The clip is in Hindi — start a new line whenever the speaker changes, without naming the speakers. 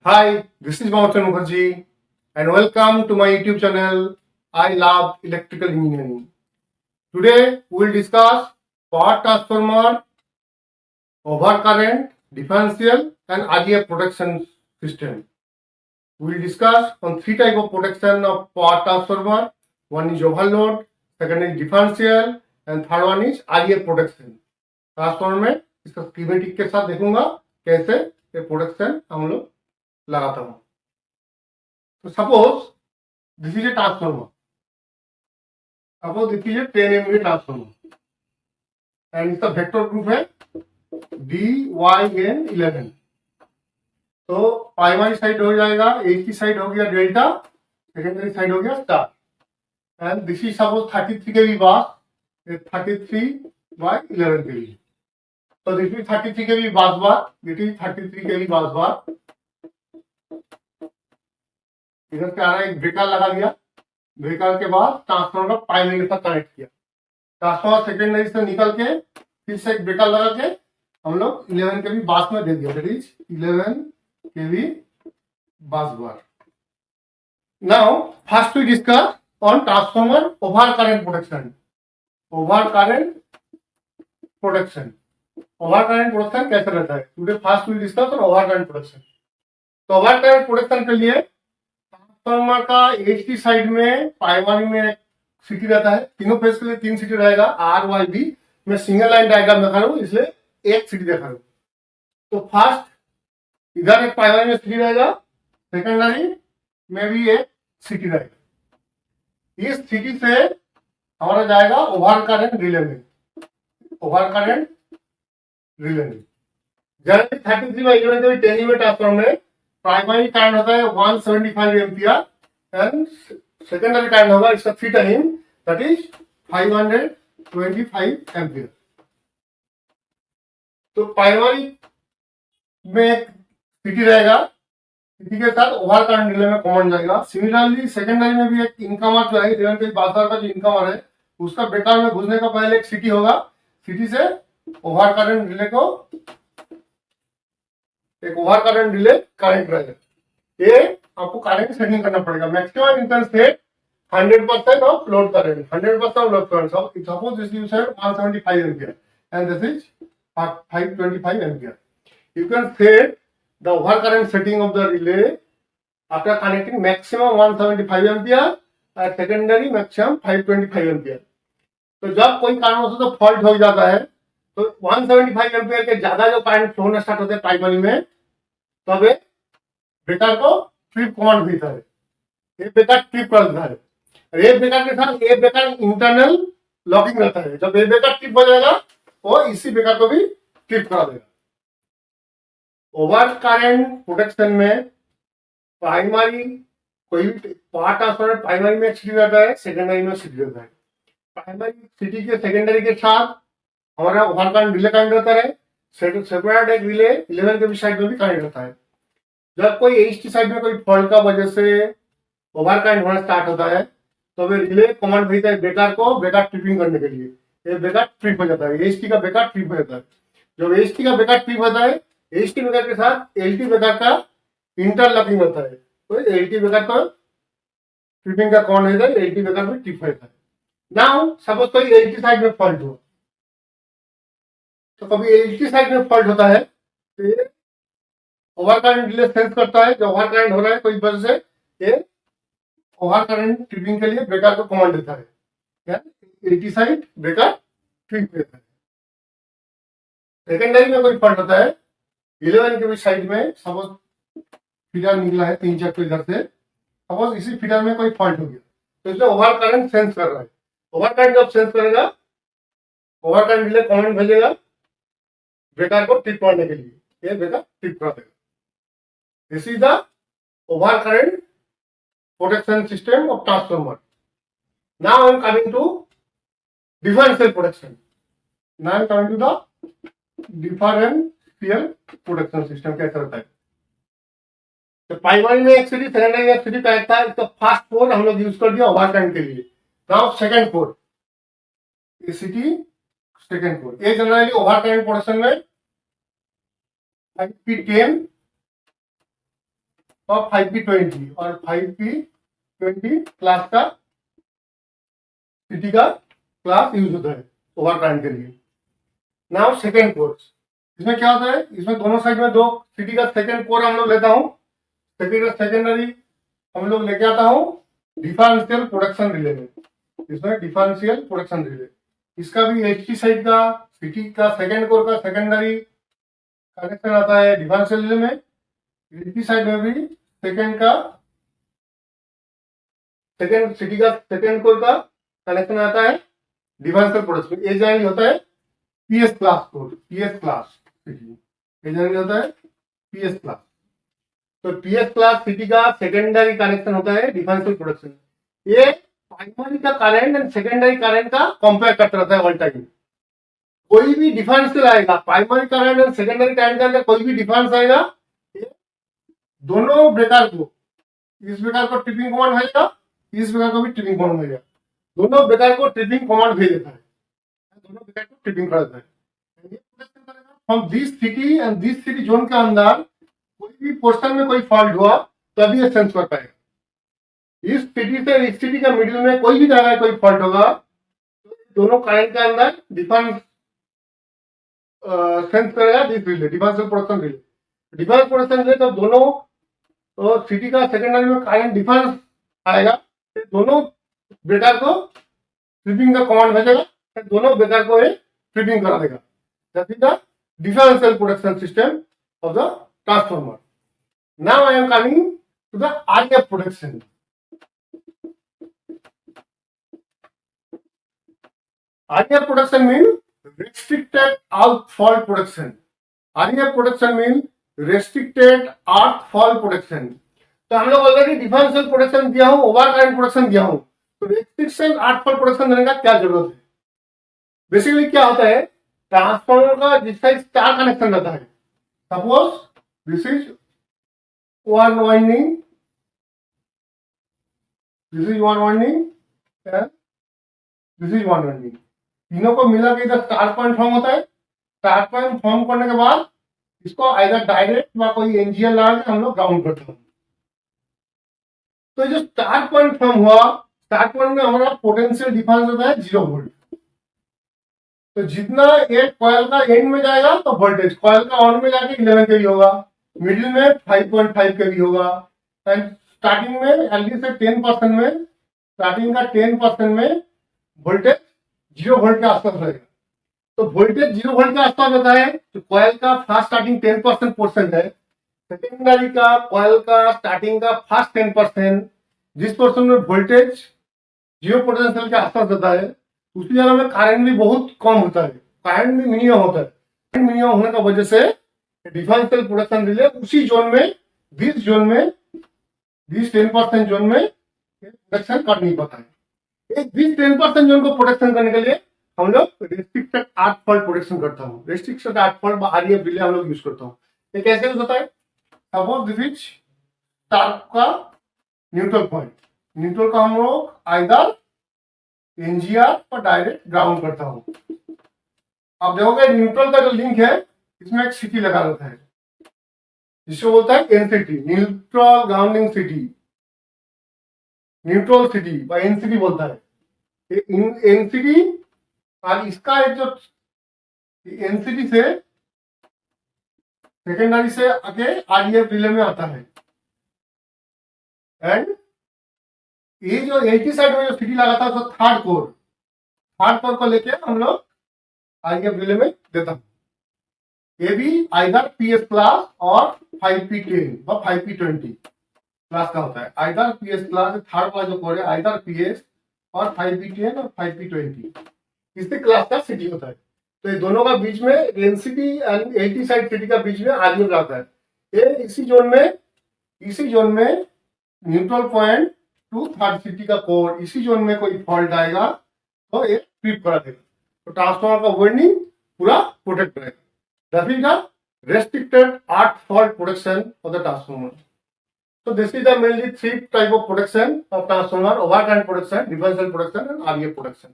Hi, this is Mohammed Mukherjee and welcome to my YouTube channel I Love Electrical Engineering. Today we will discuss power transformer, overcurrent, differential and RDF protection system. We will discuss on three types of protection of power transformer. One is overload, second is differential and third one is RDF protection. Transformer में इसका स्कीमेटिक के साथ देखूंगा कैसे ये प्रोटेक्शन हम लोग लगाता हूँ. So suppose this is a transformer. Suppose this is a 10 MVA transformer and इसका वेक्टर ग्रुप है DYN11. तो प्राइमरी साइड हो जाएगा, एच की साइड हो गया डेल्टा, सेकेंडरी साइड हो गया star. And this is suppose 33 kV bus, 33/11 kV. So this is 33 kV bus bar. It is 33 kV bus bar. इधर से आ रहा है एक ब्रेकर लगा दिया. ब्रेकर के बाद ट्रांसफार्मर का प्राइमरी के साथ कनेक्ट किया. ट्रांसफार्मर सेकेंडरी से निकल के फिर से एक ब्रेकर लगा के हम लोग 11 kV बस में दे दिया. That is 11 kV bus bar. Now first we discuss on transformer overcurrent protection. Overcurrent protection. Overcurrent protection कैसे रहता है? Today first we discuss on overcurrent protection. तो ओवरकरेंट प्रोटेक्शन के लिए ट्रांसफार्मर का एच की साइड में प्राइमरी में एक सिटी रहता है. तीनों फेज के लिए 3 सिटी रहेगा, आर वाई बी. मैं सिंगल लाइन डायग्राम दिखा रहा हूँ इसलिए एक सिटी दिखा रहा हूँ. तो फर्स्ट इधर एक प्राइमरी में सिटी रहेगा, सेकेंडरी में भी एक सिटी रहेगा. इस सिटी से हमारा जाएगा ओवरकरेंट रिले में. ओवरकरेंट रिले में जनरली 33/11 के 10 MVA ट्रांसफार्मर में प्राइमरी करंट होता है 175 एम्पियर एंड सेकेंडरी करंट होगा इसका 3 टाइम, दैट इज 525 एम्पियर. तो प्राइमरी में सिटी रहेगा, सिटी के साथ ओवर करंट रिले में कॉमन जाएगा. सिमिलरली सेकेंडरी में भी एक इनकमर जो है 11 kV बाजार का जो इनकमर है उसका ब्रेकर में घुसने का पहले एक सिटी होगा. सिटी से ओवर करंट रिले को एक ओवर करंट रिले करंट रहेगा. ये आपको करंट सेटिंग करना पड़ेगा. Maximum you can set 100% of load current. 100% of load current. Suppose this you set 175 ampere and this is 525 ampere. You can set the over current setting of the relay after connecting maximum 175 ampere और सेकेंडरी मैक्सिमम 525 एम्पियर. तो जब कोई कारणवश तो फॉल्ट हो जाता है तो 175 एम्पियर के ज्यादा जो करंट फ्लो होना स्टार्ट होता है प्राइमरी में, तब ये ब्रेकर को ट्रिप कमांड देता है. ये ब्रेकर ट्रिप कर देता है. ये ब्रेकर के साथ ये ब्रेकर इंटरनल लॉकिंग रहता है. जब ये ब्रेकर ट्रिप हो जाएगा वो इसी ब्रेकर को भी ट्रिप करा देगा. ओवर करंट प्रोटेक्शन में प्राइमरी कोई पावर ट्रांसफार्मर प्राइमरी में सिटी रहता है, सेकेंडरी में सिटी रहता है. प्राइमरी सिटी के सेकेंडरी के साथ हमारा ओवर करंट रिले कनेक्ट रहता है. सेपरेट एक रिले 11 kV साइड में भी कनेक्ट रहता है. जब कोई एच की साइड में कोई फॉल्ट का वजह से ओवर करंट होना स्टार्ट होता है तो वे रिले कमांड भेजता है ब्रेकर को ब्रेकर ट्रिपिंग करने के लिए. ये ब्रेकर ट्रिप हो जाता है, एच टी का ब्रेकर ट्रिप हो जाता है. जब एच टी का ब्रेकर ट्रिप होता है, एच टी ब्रेकर के साथ एल टी ब्रेकर का इंटरलॉकिंग होता है. तो एल टी ब्रेकर का ट्रिपिंग का कौन है, एल टी ब्रेकर भी ट्रिप होता है. नाउ सपोज कोई एल टी साइड में फॉल्ट हो, तो कभी एलटी साइड में फॉल्ट होता है तो ये ओवर करंट रिले सेंस करता है. जो ओवर करंट हो रहा है कोई वजह से ये ओवर करंट ट्रिपिंग के लिए ब्रेकर को कमांड देता है. एलटी साइड ब्रेकर ट्रिप देता है. सेकेंडरी में कोई फॉल्ट होता है 11 kV साइड में. सपोज फीडर निकला है 3-4 तो इधर से, सपोज इसी फीडर में कोई फॉल्ट हो गया तो इसमें ओवर करंट सेंस कर रहा है. ओवर करंट जब सेंस करेगा ओवर करंट रिले कमांड भेजेगा ब्रेकर को ट्रिप करने के लिए. ये ब्रेकर ट्रिप कर देगा. This is the overcurrent protection system of transformer. Now I am coming to differential protection. Now I am coming to the differential protection system. कैसा रहता है? तो प्राइमरी में एक सिटी, सेकेंडरी में एक सिटी कनेक्ट था. इसका फर्स्ट पोर्ट हम लोग यूज कर दिया ओवर करंट के लिए. नाउ सेकेंड पोर्ट, ये सिटी सेकेंड पोर्ट. ये जनरली ओवर करंट प्रोटेक्शन में IP10 और 5P20 और 5P20 क्लास का सिटी का क्लास यूज होता है ओवर करंट के लिए। नाउ सेकेंड कोर्स, इसमें क्या होता है, इसमें दोनों साइड में दो सिटी का सेकेंड कोर हम लोग लेता हूँ, सेकेंडरी हम लोग लेके आता हूँ डिफरेंशियल प्रोडक्शन रिले में। इसमें डिफरेंशियल प्रोडक्शन रिले, इसका भी एचटी साइड का सिटी का सेकेंड कोर का सेकेंडरी कनेक्शन आता है डिफरेंशियल रिले में, एचटी साइड में भी सेकेंड सिटी का सेकेंड कोर का कनेक्शन आता है डिफरेंशियल प्रोडक्शन। ये जनरली होता है PS class code, PS class city, ये जनरली होता है पीएस क्लास। तो पीएस क्लास सिटी का सेकेंडरी कनेक्शन होता है डिफरेंशियल प्रोडक्शन। ये प्राइमरी का करंट एंड सेकेंडरी करंट का कंपेयर करता रहता है ऑल टाइम। कोई भी डिफरेंशियल आएगा, primary current and secondary current के अंदर कोई भी डिफरेंस आएगा, दोनों ब्रेकर को, इस ब्रेकर को ट्रिपिंग कमांड भेजेगा, इस ब्रेकर को भी ट्रिपिंग कमांड भेजेगा, दोनों ब्रेकर को ट्रिपिंग कमांड भेज देता है, दोनों ब्रेकर को ट्रिपिंग कर देता है। हम this city and this city zone के अंदर कोई भी पोर्शन में कोई फॉल्ट हुआ तभी ये सेंस कर पाएगा। इस सिटी से इस सिटी के मिडिल में कोई भी जगह कोई फॉल्ट होगा तो दोनों करंट के अंदर डिफरेंस सेंस करेगा this relay, differential production relay. Difference production relay तो दोनों सिटी का सेकेंडरी में करंट डिफरेंस आएगा, तो दोनों ब्रेकर को ट्रिपिंग का कमांड भेजेगा, दोनों ब्रेकर को ये ट्रिपिंग करा देगा। That is the differential production system of the transformer. Now I am coming to the RF production. RF production means restricted earth fault production. RF production means restricted earth fault production. तो हम लोग ऑलरेडी डिफरेंशियल प्रोडक्शन दिया हूं, ओवर करंट प्रोडक्शन दिया हूं, तो रेस्ट्रिक्शन अर्थ फॉल्ट प्रोडक्शन देने का क्या जरूरत है? बेसिकली क्या होता है, ट्रांसफार्मर का जिसका स्टार कनेक्शन रहता है, suppose this is one winding, this is one winding and this is one winding, तीनों को मिला के इधर स्टार पॉइंट फॉर्म होता है। स्टार पॉइंट फॉर्म करने के बाद इसको आइदर डायरेक्ट या कोई एनजीएल लगा के हम लोग ग्राउंड करते हैं। तो जो स्टार पॉइंट फॉर्म हुआ, स्टार पॉइंट में हमारा पोटेंशियल डिफरेंस होता है 0 वोल्ट। तो जितना एक कॉइल का एंड में जाएगा तो वोल्टेज कॉइल का ऑन में जाके 11 केवी होगा, मिडिल में 5.5 केवी होगा, एंड स्टार्टिंग में एलडी से 10% में, स्टार्टिंग का 10% में वोल्टेज 0 वोल्ट के आसपास रहेगा। तो वोल्टेज 0 वोल्ट के आसपास होता है, तो कॉइल का फास्ट स्टार्टिंग 10% पोर्शन है, सेकेंडरी का कॉइल का स्टार्टिंग का फास्ट 10%, जिस पोर्शन में वोल्टेज 0 पोटेंशियल के आसपास होता है, उसी जगह में करंट भी बहुत कम होता है, करंट भी मिनिमम होता है। करंट मिनिमम होने की वजह से डिफरेंशियल प्रोडक्शन रिले उसी जोन में, दिस जोन में, दिस 10% जोन में प्रोडक्शन कर नहीं पाता है। दिस 10% जोन को प्रोडक्शन करने के लिए हम लोग रेस्ट्रिक्टेड अर्थ फॉल्ट प्रोडक्शन करता हूँ, रेस्ट्रिक्टेड अर्थ फॉल्ट आरईएफ रिले हम लोग यूज करता हूँ। ये कैसे यूज होता है, सपोज दिस इज स्टार का न्यूट्रल पॉइंट, न्यूट्रल का हम लोग आइदर एनजीआर और डायरेक्ट ग्राउंड करता हूं। अब देखोगे न्यूट्रल का जो लिंक है इसमें एक सिटी लगा रहता है जिसको बोलता है NCT, neutral grounding city, neutral city বা एनसीटी बोलता है। एनसीटी और इसका एक जो एनसीटी से सेकेंडरी से आके आरईएफ रिले में आता है, एंड ये जो एटी साइड में जो सिटी लगा था तो थर्ड कोर को लेके हम लोग आईएफ रिले में देता हूं। ये भी आइदर पीएस क्लास और 5P10 और 5P20 क्लास का होता है। आइदर पीएस क्लास थर्ड वाला जो कोर है आइदर पीएस और 5P10 और 5P20 इससे क्लास का सिटी होता है। तो ये दोनों का बीच में NCT and eighty side city का बीच में आरईएफ रहता है। ये इसी जोन में neutral point two third city का कोर, इसी जोन में कोई फॉल्ट आएगा तो ये ट्रिप करा देगा, तो ट्रांसफार्मर का वाइंडिंग पूरा प्रोटेक्ट रहेगा। That is the restricted earth fault protection of the transformer. So this is the mainly 3 type of production of transformer: overcurrent production, differential production, and RF production.